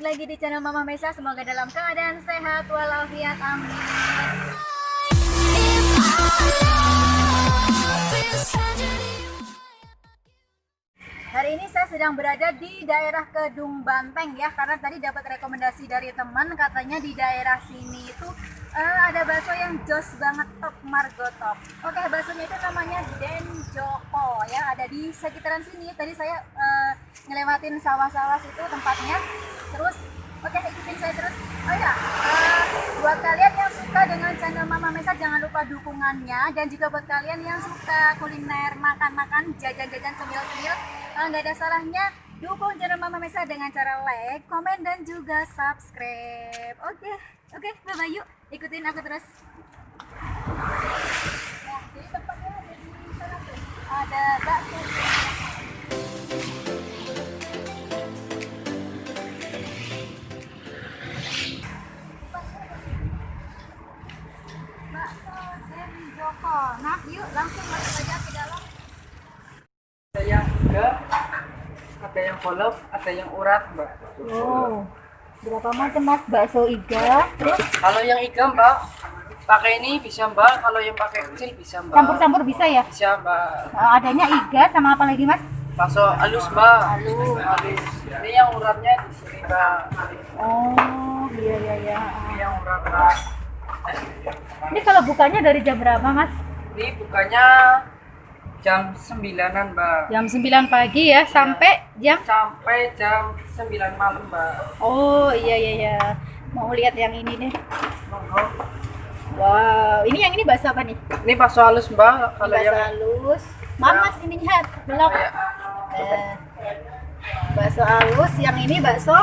lagi di channel Mama Mesa. Semoga dalam keadaan sehat walafiat, amin. Hari ini saya sedang berada di daerah Kedung Banteng ya, karena tadi dapat rekomendasi dari teman, katanya di daerah sini itu ada bakso yang jos banget, top margo top. Oke, baksonya itu namanya Den Joko ya, ada di sekitaran sini. Tadi saya ngelewatin sawah-sawah situ tempatnya. Terus oke, ikutin saya terus. Oh ya, buat kalian yang suka dengan channel Mama Mesa, jangan lupa dukungannya. Dan juga buat kalian yang suka kuliner, makan-makan, jajan-jajan, cemil-cemil, nggak ada salahnya dukung channel Mama Mesa dengan cara like, komen, dan juga subscribe. Oke, bye-bye, yuk ikutin aku terus. Nah, jadi tempatnya ada di sana tuh. Ada bakso. Bakso Den Joko. Nah, yuk langsung masuk aja ke dalam. Ada yang iga, ada yang kolef, ada yang urat, Mbak. Oh, berapa macam Mas bakso iga? Terus Kalau yang iga, Mbak, pakai ini bisa, Mbak. Kalau yang pakai kecil bisa, Mbak. campur-campur bisa ya? Bisa, Mbak. Adanya iga sama apa lagi Mas? Bakso halus, Mbak. Halus. Ini yang uratnya di sini, Mbak. Oh, iya. Ini yang urat, Mbak. Ini kalau bukanya dari jam berapa Mas? Ini bukannya jam 9-an, Mbak. Jam 9 pagi ya, sampai jam? Sampai jam 9 malam, Mbak. Oh, iya. Mau lihat yang ini deh. Monggo. Wow, ini yang ini bakso apa nih? Ini bakso halus, Mbak. Kalau Bakso yang halus. Mas, ininya belok. ya, Bakso halus, yang ini bakso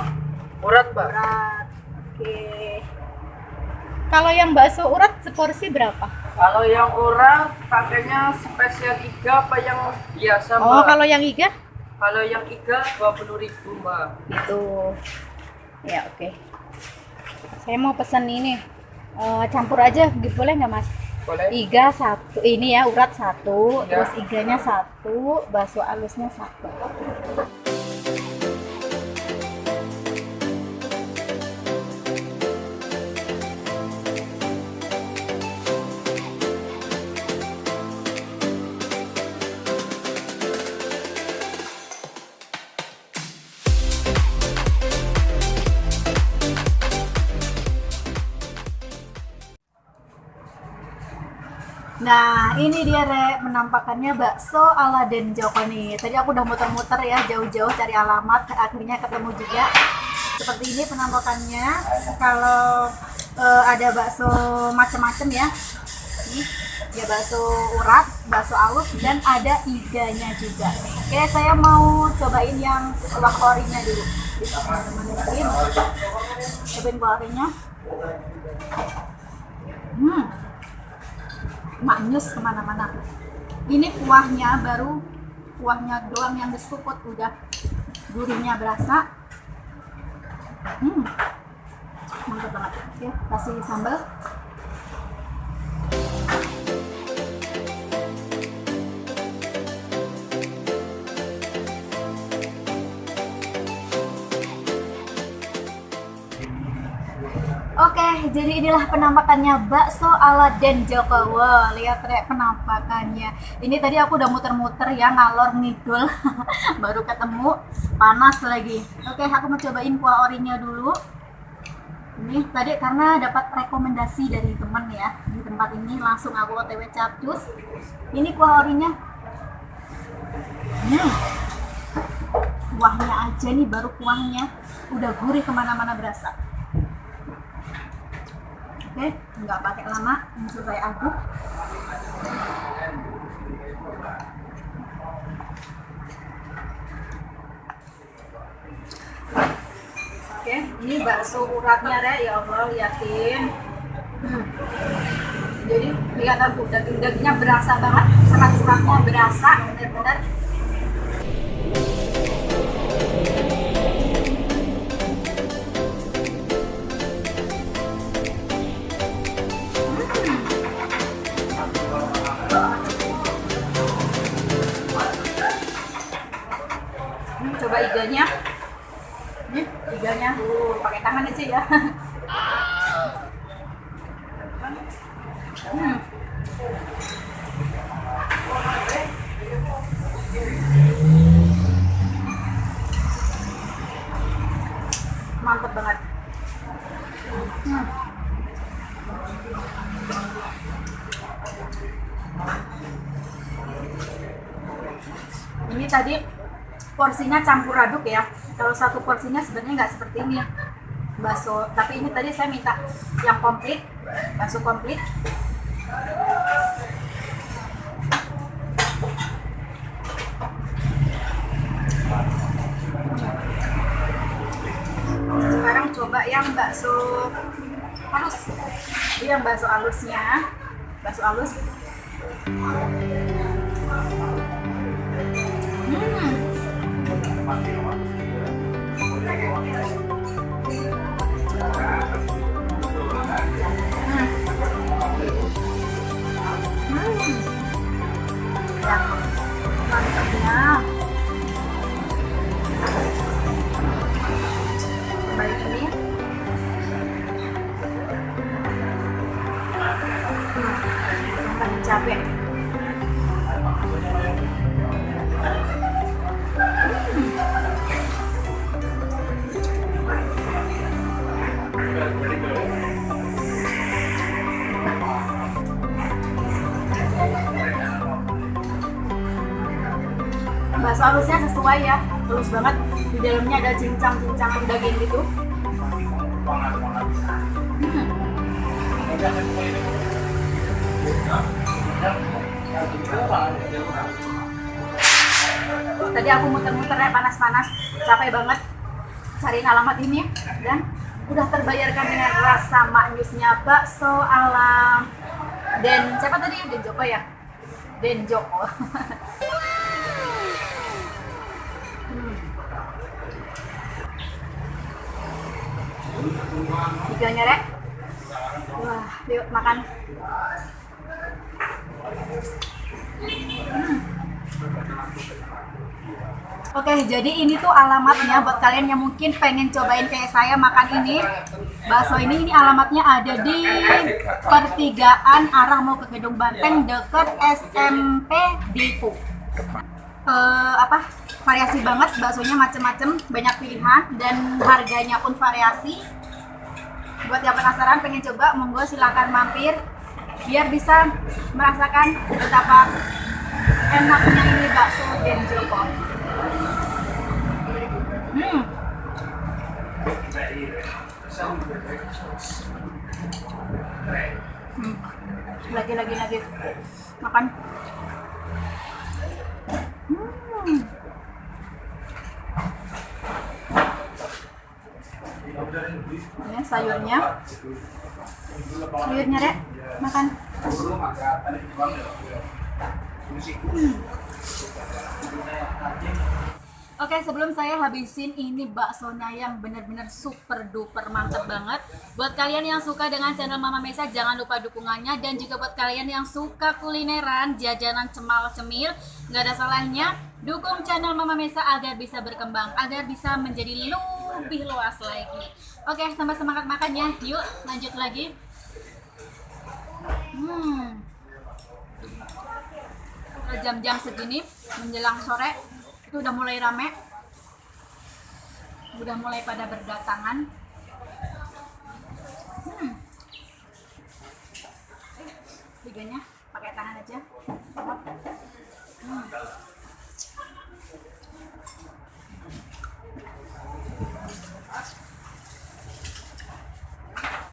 urat, Mbak. urat. Oke. Kalau yang bakso urat seporsi berapa? Kalau yang urat pakainya spesial iga apa yang biasa, Mbak? Oh, kalau yang iga? Kalau yang iga 20.000, Mbak. Gitu. Ya, oke. Saya mau pesan ini. Campur aja, gitu boleh nggak Mas? Boleh. Iga satu, ini ya urat satu, Ya. terus iganya satu, bakso halusnya satu. Nah, ini dia Rek, penampakannya bakso ala Den Joko nih. Tadi aku udah muter-muter ya, jauh-jauh cari alamat, akhirnya ketemu juga. Seperti ini penampakannya. Kalau ada bakso macam-macam ya. Nih, ada bakso urat, bakso halus, dan ada iganya juga. Oke, saya mau cobain yang kuah orinya dulu. Bismillahirrahmanirrahim. Cobain kuah orinya. Maknyus kemana-mana. Ini kuahnya baru, kuahnya doang yang diseruput, udah gurihnya berasa. Mantap banget ya. Kasih sambal. Oke, jadi inilah penampakannya bakso ala Den Joko. Wow, lihat Rek penampakannya. Ini tadi aku udah muter-muter ya, ngalor ngidul. Baru ketemu, panas lagi. Oke, aku mau cobain kuah orinya dulu. Ini tadi karena dapat rekomendasi dari teman ya, di tempat ini langsung aku OTW capcus. Ini kuah orinya. Kuahnya aja nih, baru kuahnya udah gurih kemana-mana berasa. Oke, nggak pakai lama, langsung saya aduk. Oke, ini bakso uratnya Rek, ya Allah, liatin. Jadi kelihatan tuh daging-dagingnya berasa banget, serat-seratnya berasa, benar-benar. Coba iganya. Nih, iganya. Ini tadi porsinya campur aduk ya. Kalau satu porsinya sebenarnya nggak seperti ini bakso, tapi ini tadi saya minta yang komplit, bakso komplit. Sekarang coba yang bakso halus. Ini yang bakso halusnya, bakso halus. Ya, mantapnya. Kembali ini. Tambah cabai. Bakso halusnya sesuai ya, halus banget. Di dalamnya ada cincang-cincang daging gitu. Tadi aku muter-muter ya, panas-panas, capek banget cariin alamat ini, dan udah terbayarkan dengan rasa maknyusnya bakso ala Den, siapa tadi? Den Joko ya? Den Joko. Tiganya Rek. Wah, yuk makan. Oke, jadi ini tuh alamatnya buat kalian yang mungkin pengen cobain kayak saya makan ini. Bakso ini alamatnya ada di pertigaan arah mau ke Gedung Banteng deket SMP Dipu. Variasi banget, baksonya macem-macem, banyak pilihan dan harganya pun variasi. Buat yang penasaran pengen coba, monggo silakan mampir biar bisa merasakan betapa enaknya ini bakso Den Joko. Lagi makan. Ini sayurnya Rek, makan. Oke, sebelum saya habisin ini baksonya yang benar-benar super duper mantap banget. Buat kalian yang suka dengan channel Mama Mesa, jangan lupa dukungannya. Dan juga buat kalian yang suka kulineran, jajanan cemal-cemil, nggak ada salahnya dukung channel Mama Mesa agar bisa berkembang, agar bisa menjadi lebih luas lagi. Oke, tambah semangat makannya. Yuk, lanjut lagi. Jam-jam segini menjelang sore itu udah mulai rame, udah mulai pada berdatangan. Tiganya